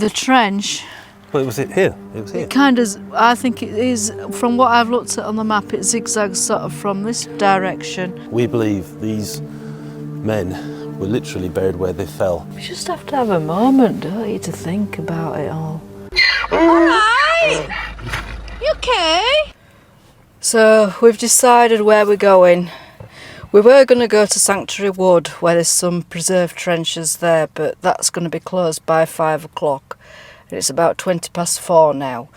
The trench. Well, it was here. It was here. It kind of, I think it is, from what I've looked at on the map, it zigzags sort of from this direction. We believe these men were literally buried where they fell. You just have to have a moment, don't you, to think about it all. Alright! You okay? So, we've decided where we're going. We were going to go to Sanctuary Wood, where there's some preserved trenches there, but that's going to be closed by 5 o'clock. And it's about 4:20 now.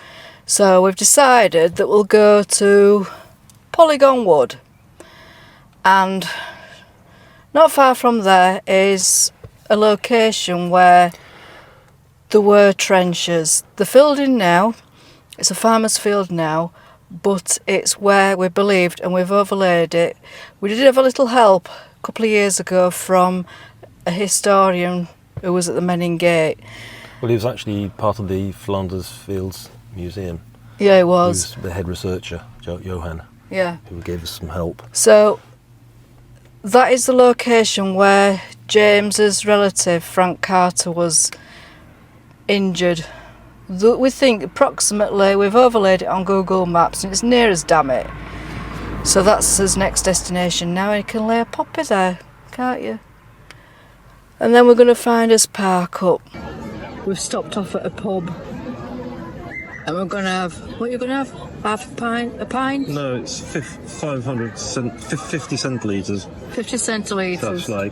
So we've decided that we'll go to Polygon Wood. And not far from there is a location where there were trenches. They're filled in now. It's a farmer's field now, but it's where we believed, and we've overlaid it. We did have a little help a couple of years ago from a historian who was at the Menin Gate. Well, he was actually part of the Flanders Fields Museum. Yeah, he was. He was the head researcher, Johan. Yeah. Who gave us some help. So that is the location where James's relative, Frank Carter, was injured. We think approximately, we've overlaid it on Google Maps and it's near us, damn it. So that's his next destination now, and you can lay a poppy there, can't you? And then we're going to find us park up. We've stopped off at a pub and we're going to have, what are you going to have? Half a pint? A pint? No, it's 50 centilitres. 50 centilitres. That's like,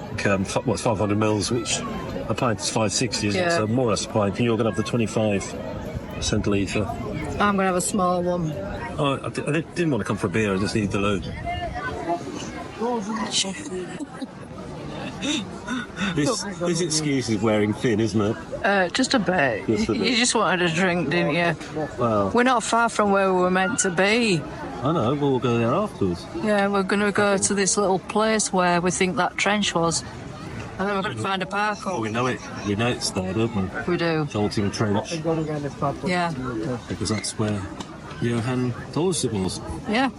what's 500 mils, which a pint is 560, isn't it? So more or less a pint. And you're going to have the 25 centilitre. I'm going to have a small one. Oh, I didn't want to come for a beer, I just needed the load. This excuse is wearing thin, isn't it? Just a bit. You just wanted a drink, didn't you? Well, we're not far from where we were meant to be. I know, but we'll go there afterwards. Yeah, we're going to go to this little place where we think that trench was. And then we're going to find a park up. Oh, we know it. We know it's there, don't we? We do. Dozinghem Trench. Yeah. Because that's where Johan told us it was. Yeah.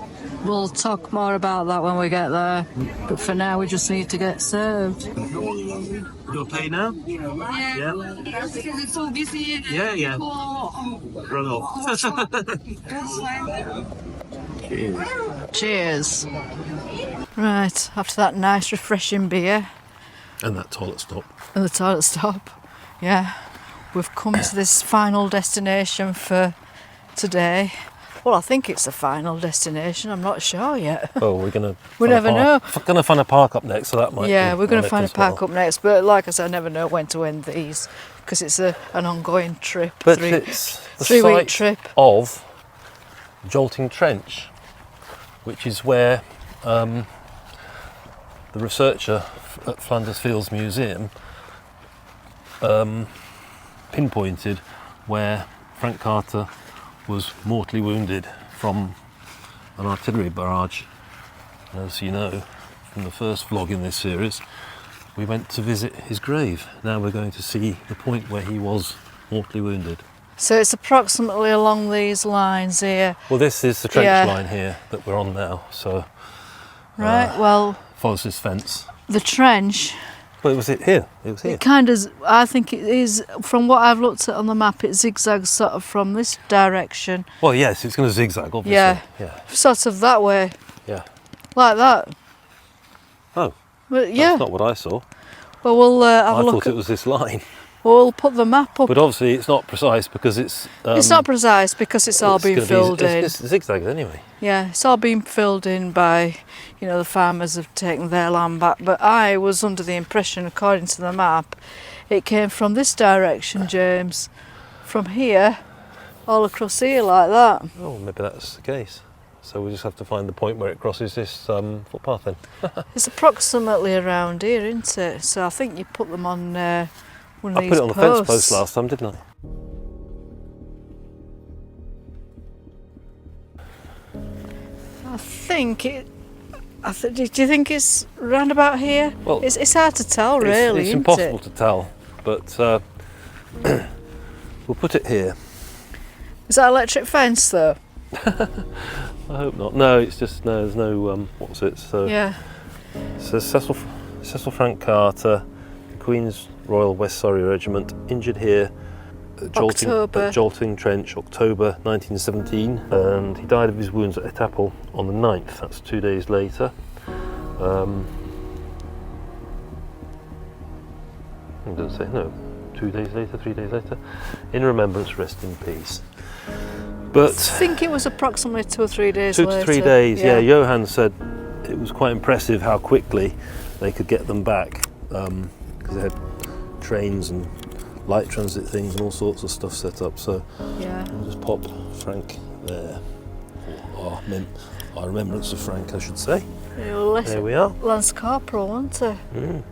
We'll talk more about that when we get there. But for now, we just need to get served. You'll pay now? Yeah. Yeah. Run off. Cheers. Cheers. Right, after that nice, refreshing beer. And that toilet stop. And the toilet stop. Yeah. We've come to this final destination for today. Well, I think it's the final destination. I'm not sure yet. Oh, we're going to... We never know. We're going to find a park up next, so that might Yeah, we're going to find a park well. up next. But like I said, I never know when to end these because it's an ongoing trip. But it's the 3-week trip of Dozinghem Trench, which is where the researcher at Flanders Fields Museum pinpointed where Frank Carter was mortally wounded from an artillery barrage. And as you know from the first vlog in this series, we went to visit his grave. Now we're going to see the point where he was mortally wounded. So it's approximately along these lines here. Well, this is the trench line here that we're on now, so... Right, well... follows this fence. The trench... Well, it was here. It was here. It kind of, I think it is, from what I've looked at on the map, it zigzags sort of from this direction. Well, yes, it's going to zigzag, obviously. Yeah. Sort of that way. Yeah. Like that. Oh. Well, yeah. That's not what I saw. Well, we'll have a look. I thought it was this line. Well, we'll put the map up. But obviously it's not precise because it's... it's not precise because it's all been filled in. It's zigzags anyway. Yeah, it's all been filled in by, you know, the farmers have taken their land back. But I was under the impression, according to the map, it came from this direction, James. From here, all across here like that. Oh, maybe that's the case. So we just have to find the point where it crosses this footpath then. It's approximately around here, isn't it? So I think you put them on one of these posts. I put it on the fence post last time, didn't I? I think it... do you think it's round about here? Well, it's hard to tell, really, it's impossible to tell, but we'll put it here. Is that electric fence, though? I hope not. No, it's just, no, there's no, what was it? So, yeah. So Cecil Frank Carter, Queen's Royal West Surrey Regiment, injured here Jolting Trench, October 1917, and he died of his wounds at Etaples on the 9th. That's 2 days later. It doesn't say, no, 2 days later, 3 days later. In remembrance, rest in peace. But I think it was approximately 2 or 3 days later. 2 to 3 days, yeah. Johan said it was quite impressive how quickly they could get them back, because they had trains and light transit things and all sorts of stuff set up. So yeah, we'll just pop Frank there. Our remembrance of Frank, I should say. There we are. Lance Corporal, wasn't he?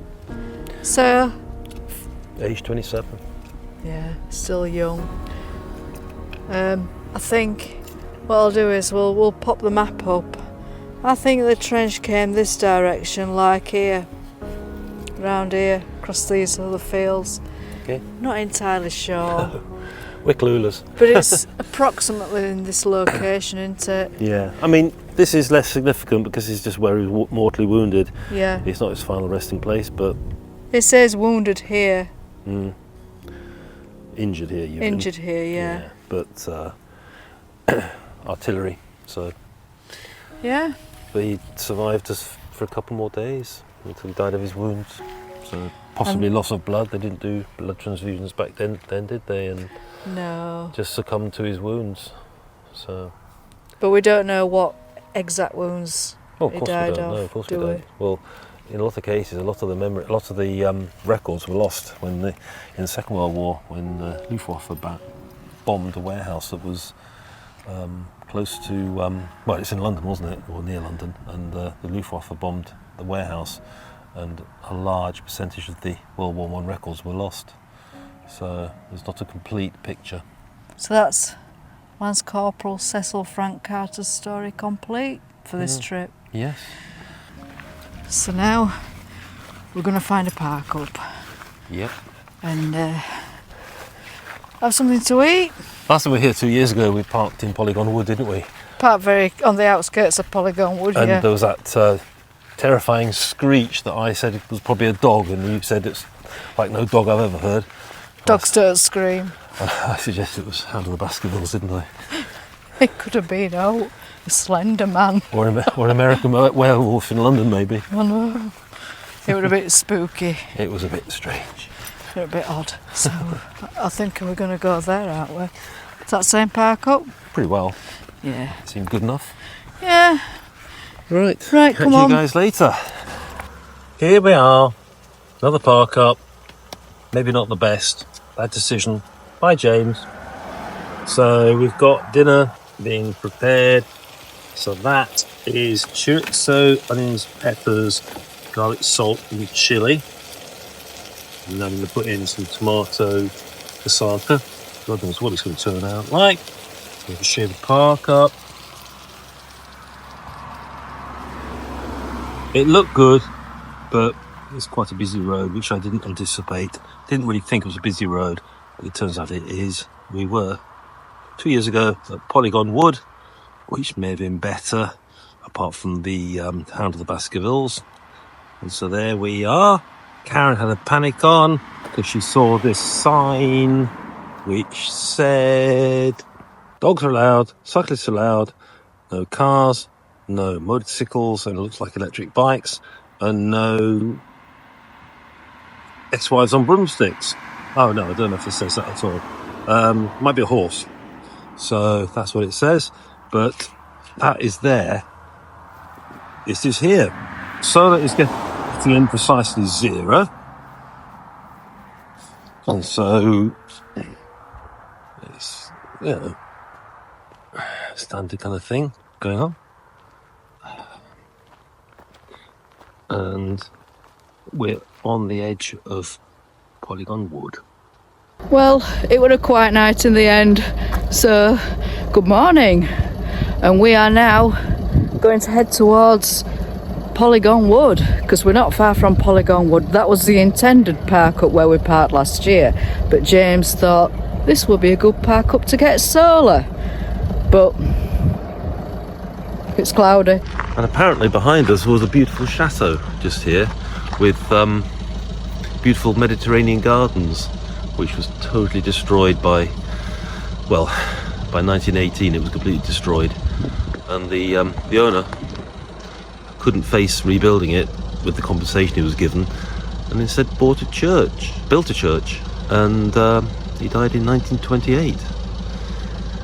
So, age 27. Yeah, still young. I think what I'll do is we'll pop the map up. I think the trench came this direction, like here, round here, across these other fields. Okay. Not entirely sure. We're clueless. But it's approximately in this location, isn't it? Yeah. I mean, this is less significant because it's just where he was mortally wounded. Yeah. It's not his final resting place, but... It says wounded here. Injured here, you Injured here, yeah. But artillery, so... Yeah. But he survived us for a couple more days until he died of his wounds. So possibly loss of blood. They didn't do blood transfusions back then did they? And no. Just succumbed to his wounds. So. But we don't know what exact wounds he died of. No, of course we don't. Well, in a lot of cases, a lot of the records were lost in the Second World War when the Luftwaffe bombed a warehouse that was close to, well, it's in London, wasn't it, or near London, and the Luftwaffe bombed the warehouse, and a large percentage of the World War I records were lost. So there's not a complete picture. So that's Lance Corporal Cecil Frank Carter's story complete for this trip. Yes. So now we're going to find a park up. Yep. And have something to eat. Last time we were here 2 years ago, we parked in Polygon Wood, didn't we? Parked very on the outskirts of Polygon Wood, and yeah. There was that terrifying screech that I said it was probably a dog, and you said it's like no dog I've ever heard. Dogs don't scream. I suggested it was Hound of the Baskervilles, didn't I? It could have been, a slender man. Or an American werewolf in London, maybe. I know. It would have been spooky. It was a bit strange. A bit odd. So I think we're going to go there, aren't we? Is that same park up? Pretty well. Yeah. Seemed good enough. Yeah. Right, come on. Catch you guys later. Here we are. Another park up. Maybe not the best. Bad decision by James. So we've got dinner being prepared. So that is chorizo, onions, peppers, garlic salt and chilli. And I'm going to put in some tomato cassata. God knows what it's going to turn out like. We'll share the park up. It looked good, but it's quite a busy road, which I didn't anticipate. Didn't really think it was a busy road, but it turns out it is. We were 2 years ago at Polygon Wood, which may have been better, apart from the Hound of the Baskervilles. And so there we are. Karen had a panic on because she saw this sign which said dogs are allowed, cyclists are allowed, no cars, no motorcycles, and it looks like electric bikes, and no ex-wives on broomsticks. Oh no, I don't know if it says that at all. Might be a horse. So that's what it says, but that is there. This is here. So that is getting in precisely 0. And so it's, standard kind of thing going on. And we're on the edge of Polygon Wood. Well, it was a quiet night in the end, so good morning. And we are now going to head towards Polygon Wood, because we're not far from Polygon Wood. That was the intended park up where we parked last year, but James thought this would be a good park up to get solar, but it's cloudy. And apparently behind us was a beautiful chateau just here with beautiful Mediterranean gardens. which was totally destroyed by 1918 it was completely destroyed, and the owner couldn't face rebuilding it with the compensation he was given, and instead built a church, and he died in 1928.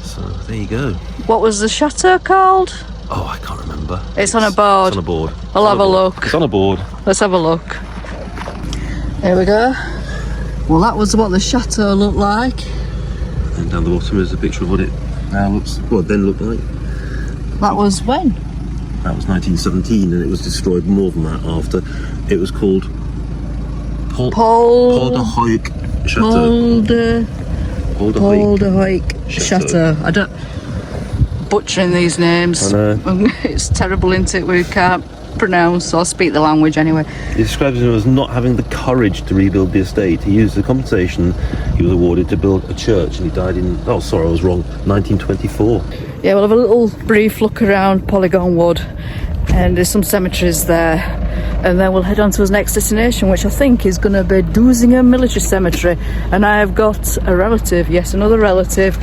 So there you go. What was the chateau called? Oh, I can't remember. It's on a board. It's on a board. I'll have a look. It's on a board. Let's have a look. Here we go. Well, that was what the chateau looked like. And down the bottom is a picture of what it now looks, then looked like. That was when? That was 1917, and it was destroyed more than that after. It was called Polderhoek Chateau. Polderhoek Chateau. I don't... Butchering these names. I know. It's terrible, isn't it? We can't pronounce or speak the language anyway. He describes him as not having the courage to rebuild the estate. He used the compensation he was awarded to build a church, and he died in, 1924. Yeah, we'll have a little brief look around Polygon Wood, and there's some cemeteries there, and then we'll head on to his next destination, which I think is going to be Dozinghem Military Cemetery. And I have got a relative, yes, another relative,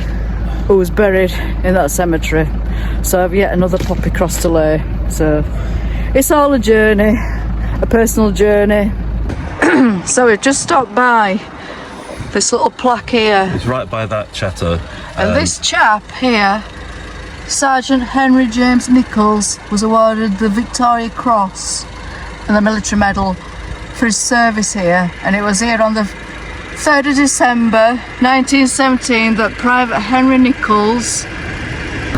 who was buried in that cemetery. So I have yet another poppy cross to lay. So it's all a journey, a personal journey. So we've just stopped by this little plaque here. It's right by that chateau. And this chap here, Sergeant Henry James Nichols, was awarded the Victoria Cross and the Military Medal for his service here. And it was here on the 3rd of December 1917 that Private Henry Nichols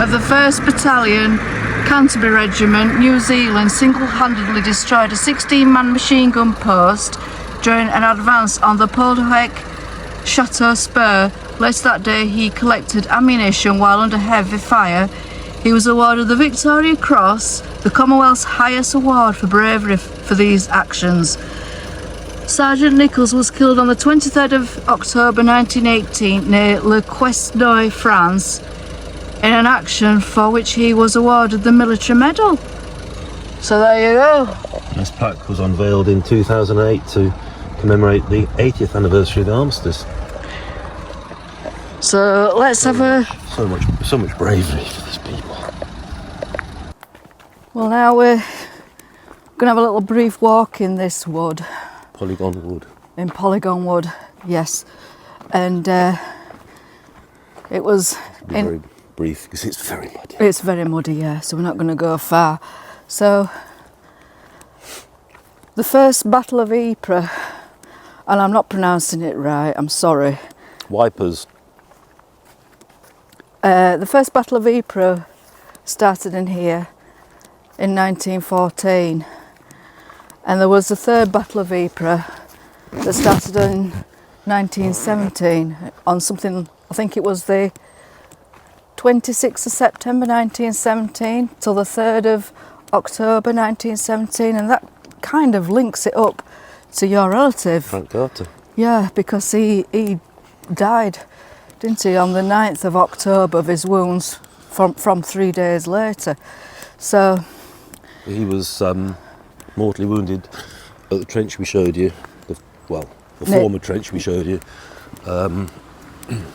of the 1st Battalion, Canterbury Regiment, New Zealand, single-handedly destroyed a 16-man machine gun post during an advance on the Polderhoek Chateau Spur. Later that day he collected ammunition while under heavy fire. He was awarded the Victoria Cross, the Commonwealth's highest award for bravery for these actions. Sergeant Nichols was killed on the 23rd of October 1918 near Le Quesnoy, France, in an action for which he was awarded the Military Medal. So there you go. This plaque was unveiled in 2008 to commemorate the 80th anniversary of the armistice. So let's have a... So much bravery for these people. Well, now we're going to have a little brief walk in this wood. Polygon Wood. In Polygon Wood, yes. And it was... Very brief because it's very muddy. It's very muddy, yeah, so we're not going to go far. So, the first Battle of Ypres, and I'm not pronouncing it right, I'm sorry. Wipers. The first Battle of Ypres started in here in 1914, and there was the third Battle of Ypres that started in 1917 on something, I think it was the 26th of September 1917 till the 3rd of October 1917, and that kind of links it up to your relative. Frank Carter. Yeah, because he died, didn't he, on the 9th of October of his wounds from 3 days later. So he was mortally wounded at the trench we showed you, the former trench we showed you.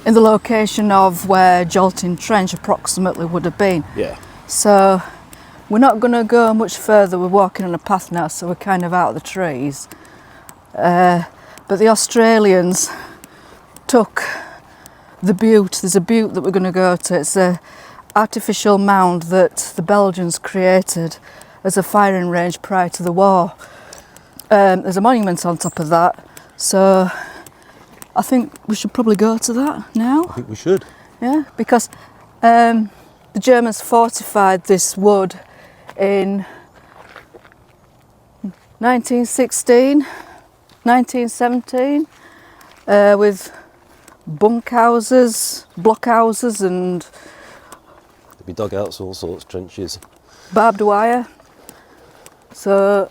In the location of where Jolting Trench approximately would have been. Yeah. So we're not going to go much further. We're walking on a path now, so we're kind of out of the trees. But the Australians took the Butte. There's a Butte that we're going to go to. It's an artificial mound that the Belgians created as a firing range prior to the war. There's a monument on top of that. So I think we should probably go to that now. I think we should. Yeah, because the Germans fortified this wood in 1916, 1917 with bunkhouses, blockhouses and... There'd be dugouts, all sorts, trenches. Barbed wire. So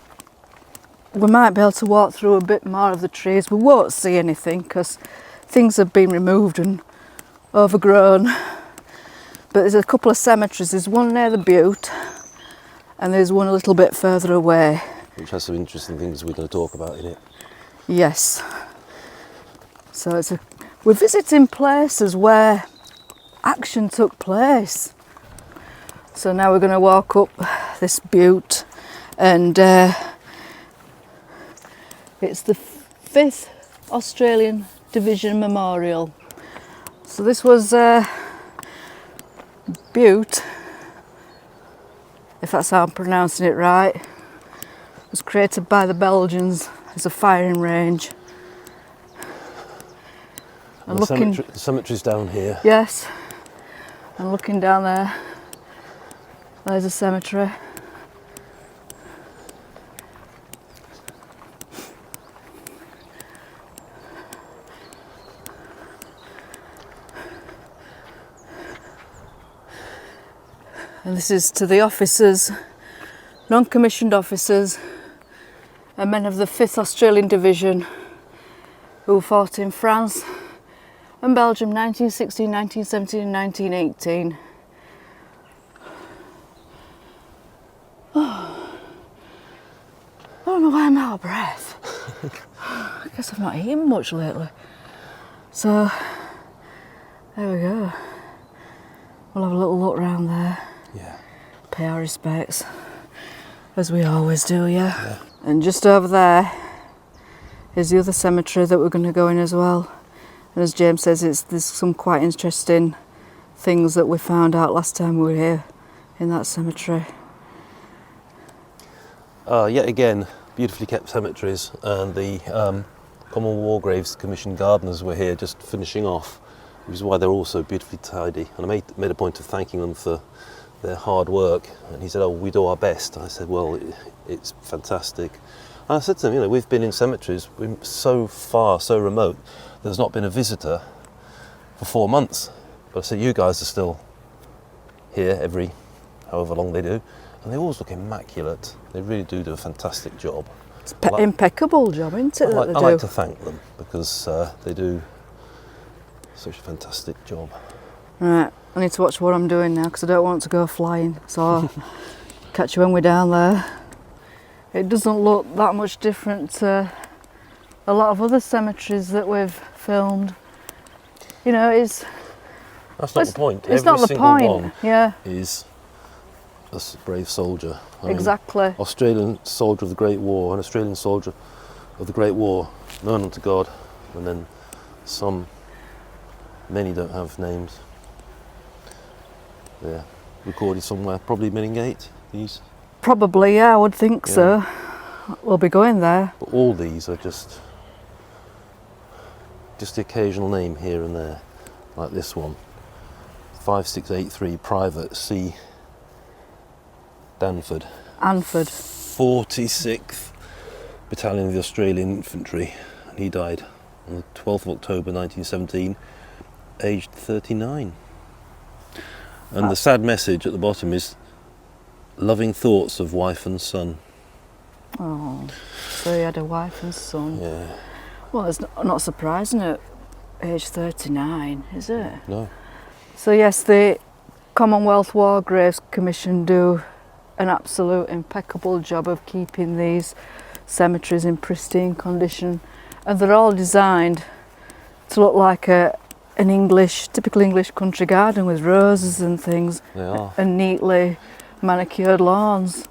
we might be able to walk through a bit more of the trees. We won't see anything because things have been removed and overgrown. But there's a couple of cemeteries. There's one near the Butte and there's one a little bit further away. Which has some interesting things we're going to talk about in it. Yes. So we're visiting places where action took place. So now we're going to walk up this butte, and it's the 5th Australian Division Memorial. So this was Butte, if that's how I'm pronouncing it right. It was created by the Belgians as a firing range. And the cemetery's down here. Yes, and looking down there, there's a cemetery. And this is to the officers, non-commissioned officers and men of the 5th Australian Division who fought in France and Belgium 1916, 1917 and 1918. Oh, I don't know why I'm out of breath. I guess I've not eaten much lately. So, there we go. We'll have a little look round there. Yeah. Pay our respects, as we always do, yeah. And just over there is the other cemetery that we're going to go in as well. And as James says, there's some quite interesting things that we found out last time we were here in that cemetery. Yet again, beautifully kept cemeteries, and the Common War Graves Commission gardeners were here just finishing off, which is why they're all so beautifully tidy. And I made a point of thanking them for their hard work, and he said, "Oh, we do our best." I said, "Well, it's fantastic." And I said to him, we've been in cemeteries, we're so far, so remote, there's not been a visitor for 4 months. But I said, you guys are still here every however long they do, and they always look immaculate. They really do a fantastic job. It's impeccable job, isn't it? I like to thank them because they do such a fantastic job. Right, I need to watch what I'm doing now because I don't want to go flying, so I'll catch you when we're down there. It doesn't look that much different to a lot of other cemeteries that we've filmed. You know, that's not the point. It's not the point. One yeah, is a brave soldier. Exactly. Australian soldier of the Great War, an Australian soldier of the Great War, known unto God, and then many don't have names. They're recorded somewhere, probably Millingate, these. Probably, yeah, I would think so. We'll be going there. But all these are just the occasional name here and there, like this one. 5683 Private C. Danford. Anford. 46th Battalion of the Australian Infantry. And he died on the 12th of October 1917, aged 39. And the sad message at the bottom is loving thoughts of wife and son. Oh, so he had a wife and son. Yeah. Well, it's not surprising at age 39, is it? No. So yes, the Commonwealth War Graves Commission do an absolute impeccable job of keeping these cemeteries in pristine condition, and they're all designed to look like an typical English country garden with roses and things. They are. And neatly manicured lawns.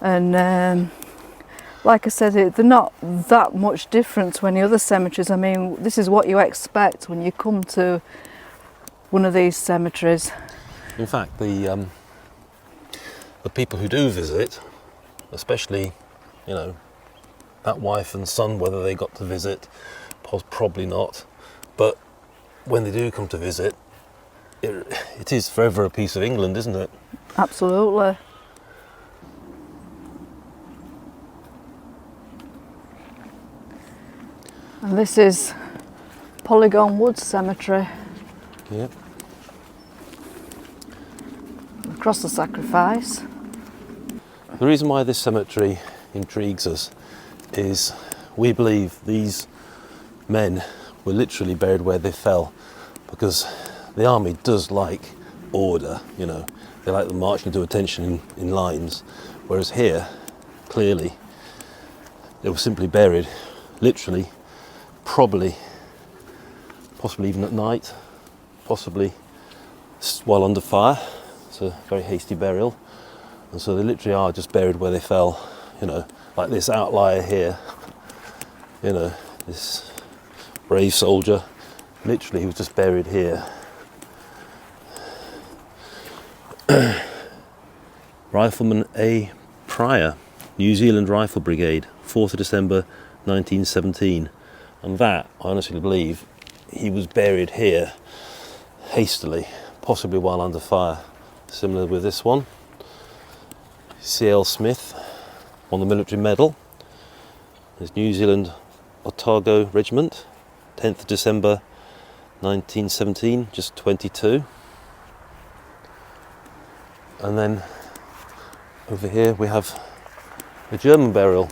And like I said, they're not that much different to any other cemeteries. I mean, this is what you expect when you come to one of these cemeteries. In fact, the people who do visit, especially, that wife and son, whether they got to visit, probably not, but when they do come to visit, it is forever a piece of England, isn't it? Absolutely. And this is Polygon Woods Cemetery. Yep. Across the Sacrifice. The reason why this cemetery intrigues us is we believe these men were literally buried where they fell, because the army does like order, they like them marching to attention in lines, whereas here, clearly, they were simply buried, literally, probably possibly even at night, possibly while under fire. It's a very hasty burial, and so they literally are just buried where they fell, you know, like this outlier here, you know, this brave soldier, literally he was just buried here. Rifleman A. Pryor, New Zealand Rifle Brigade, 4th of December 1917, and that, I honestly believe, he was buried here hastily, possibly while under fire. Similar with this one. C.L. Smith won the military medal. His New Zealand Otago Regiment, 10th of December 1917, just 22. And then over here we have a German burial.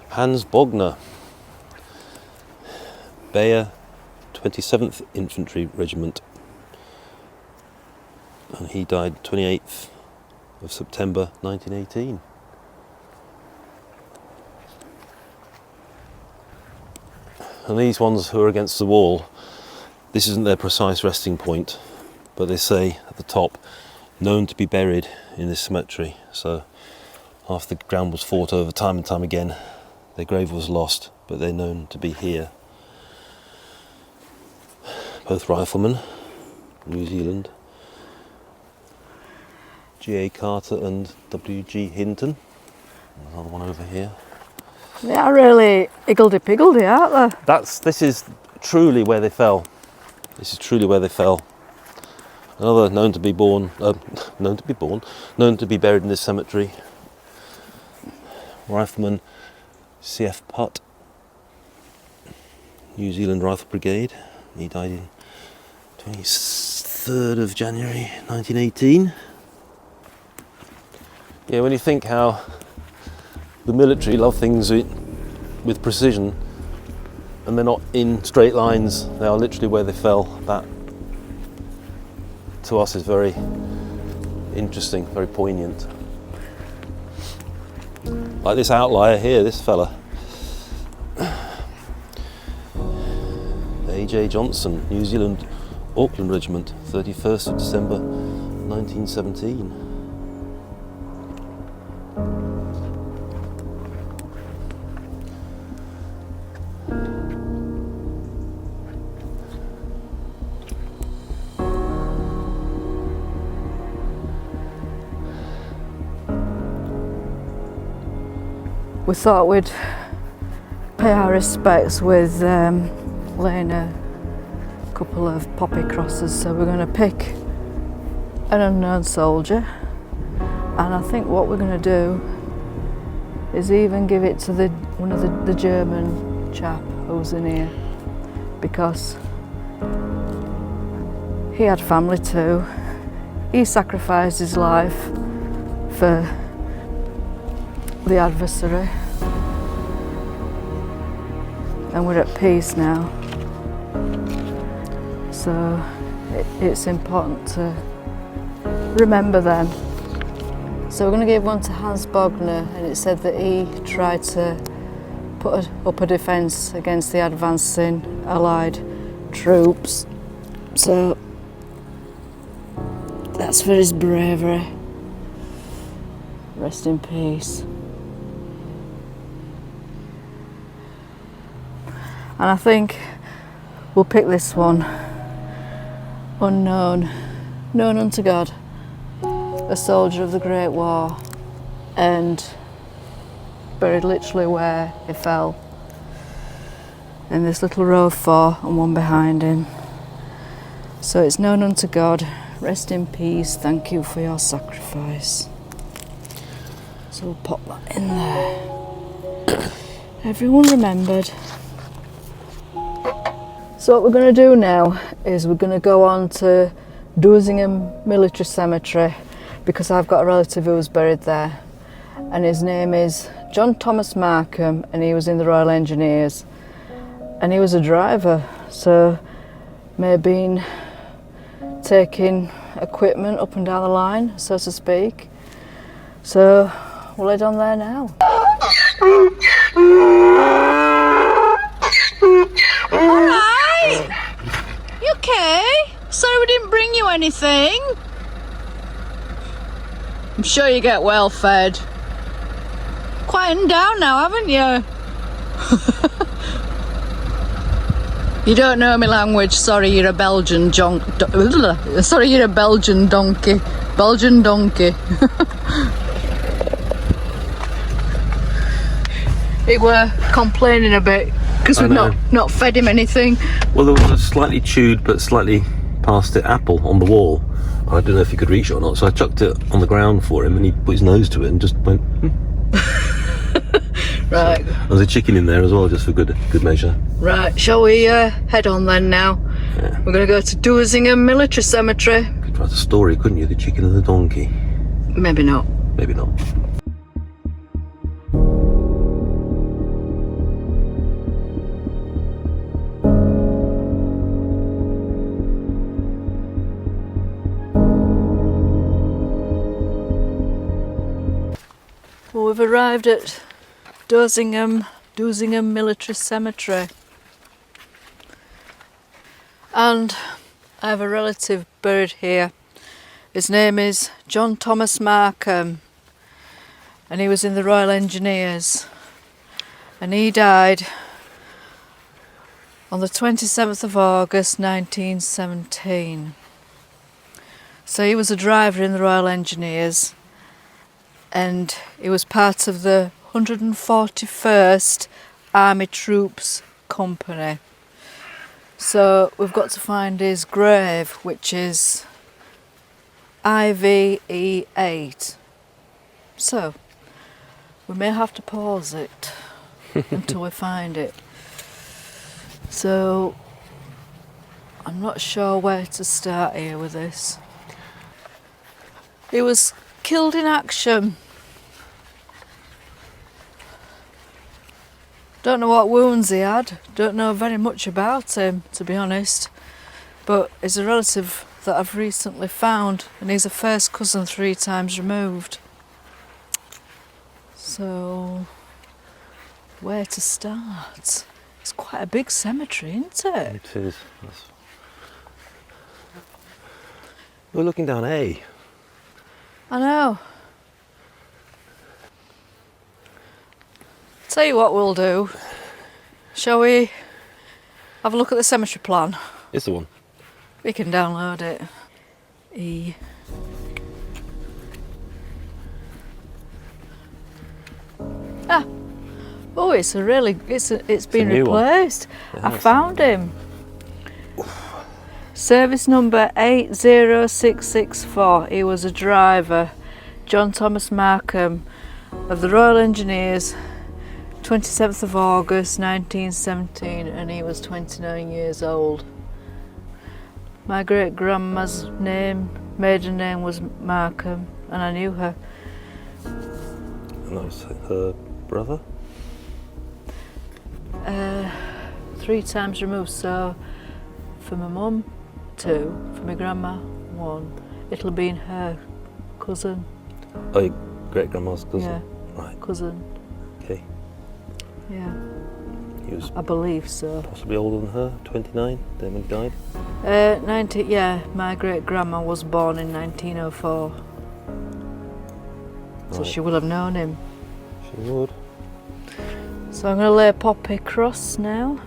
Hans Bogner, Bayer 27th Infantry Regiment, and he died 28th of September 1918. And these ones who are against the wall, this isn't their precise resting point, but they say at the top, known to be buried in this cemetery. So after the ground was fought over time and time again, their grave was lost, but they're known to be here. Both riflemen, New Zealand. G.A. Carter and W.G. Hinton. Another one over here. They are really higgledy-piggledy, aren't they? This is truly where they fell. This is truly where they fell. Another known to be buried in this cemetery. Rifleman C.F. Putt, New Zealand Rifle Brigade. He died in 23rd of January 1918. Yeah, when you think how the military love things with precision, and they're not in straight lines, they are literally where they fell. That to us is very interesting, very poignant. Like this outlier here, this fella. A.J. Johnson, New Zealand Auckland Regiment, 31st of December 1917. We thought we'd pay our respects with laying a couple of poppy crosses, so we're going to pick an unknown soldier, and I think what we're going to do is even give it to one of the German chap who's in here, because he had family too. He sacrificed his life for the adversary, and we're at peace now, so it's important to remember them. So we're going to give one to Hans Bogner, and it said that he tried to put up a defence against the advancing Allied troops, so that's for his bravery. Rest in peace. And I think we'll pick this one, unknown, known unto God, a soldier of the Great War, and buried literally where he fell, in this little row of 4 and one behind him. So it's known unto God, rest in peace, thank you for your sacrifice. So we'll pop that in there. Everyone remembered. So what we're going to do now is we're going to go on to Dozinghem Military Cemetery, because I've got a relative who's buried there, and his name is John Thomas Markham, and he was in the Royal Engineers, and he was a driver, so may have been taking equipment up and down the line, so to speak. So we'll head on there now. Alright! You okay? Sorry we didn't bring you anything. I'm sure you get well fed. Quietened down now, haven't you? You don't know my language. Sorry, you're a Belgian sorry, you're a Belgian donkey. Belgian donkey. He were complaining a bit because we've not fed him anything. Well, there was a slightly chewed but slightly past it apple on the wall. I don't know if he could reach it or not, so I chucked it on the ground for him and he put his nose to it and just went, Right. So, there's a chicken in there as well, just for good measure. Right, shall we head on then now? Yeah. We're going to go to Dozinghem Military Cemetery. Could write a story, couldn't you? The chicken and the donkey. Maybe not. Maybe not. Well, we've arrived at Dozinghem Military Cemetery. And I have a relative buried here. His name is John Thomas Markham, and he was in the Royal Engineers, and he died on the 27th of August 1917. So he was a driver in the Royal Engineers, and he was part of the 141st Army Troops Company. So we've got to find his grave, which is IVE8. So we may have to pause it until we find it. So I'm not sure where to start here with this. He was killed in action. Don't know what wounds he had, don't know very much about him, to be honest, but he's a relative that I've recently found, and he's a first cousin 3 times removed. So, where to start? It's quite a big cemetery, isn't it? It is. We're looking down A. I know. Tell you what we'll do. Shall we have a look at the cemetery plan? It's the one. We can download it. E. Ah. Oh, it's been replaced. I found him. Service number 80664. He was a driver. John Thomas Markham of the Royal Engineers. 27th of August 1917, and he was 29 years old. My great grandma's maiden name was Markham, and I knew her. And that was her brother? 3 times removed, so for my mum 2, for my grandma 1. It'll be in her cousin. Oh, your great grandma's cousin? Yeah, right. Cousin. Okay. Yeah. He was I believe so. possibly older than her, 29, then when he died? Yeah, my great grandma was born in 1904. So Right. she will have known him. She would. So I'm going to lay a poppy cross now.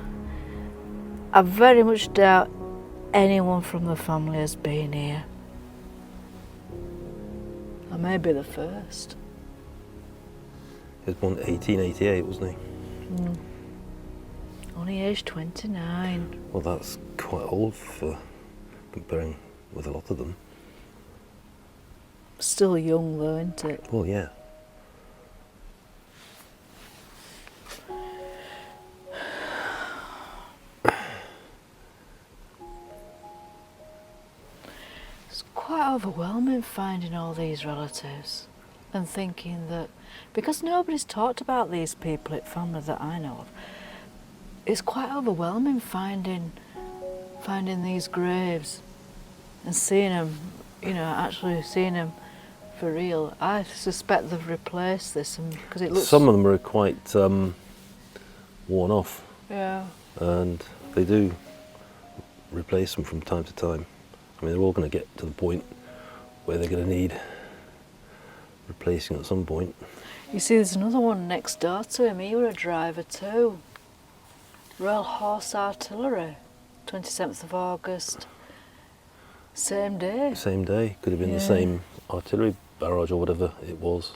I very much doubt anyone from the family has been here. I may be the first. He was born in 1888, wasn't he? Only aged 29. Well, that's quite old for comparing with a lot of them. Still young though, isn't it? Well, yeah. It's quite overwhelming finding all these relatives and thinking that, because nobody's talked about these people at family that I know of, it's quite overwhelming finding these graves and seeing them, you know, actually seeing them for real. I suspect they've replaced this because it looks. Some of them are quite worn off, Yeah. and they do replace them from time to time. I mean, they're all going to get to the point where they're going to need replacing at some point. You see, there's another one next door to him. He were a driver too. Royal Horse Artillery, 27th of August. Same day. Same day. Could have been the same artillery barrage or whatever it was.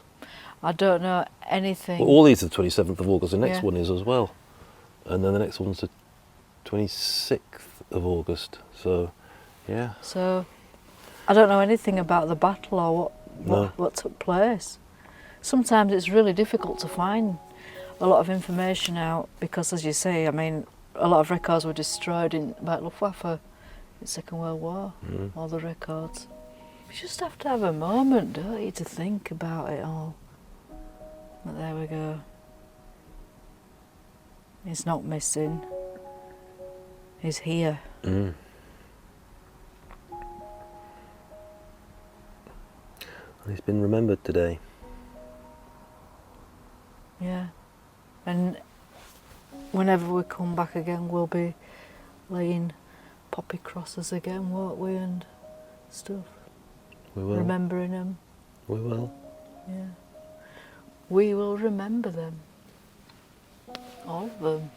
I don't know anything. Well, all these are the 27th of August. The next Yeah. one is as well. And then the next one's the 26th of August. So, yeah. So, I don't know anything about the battle or No. what took place. Sometimes it's really difficult to find a lot of information out because, as you say, I mean, a lot of records were destroyed by Luftwaffe in the Second World War, all the records. You just have to have a moment, don't you, to think about it all. But there we go. He's not missing. He's here. Mm. And he's been remembered today. Yeah. And whenever we come back again, we'll be laying poppy crosses again, won't we, and stuff. We will. Remembering them. We will. Yeah. We will remember them. All of them.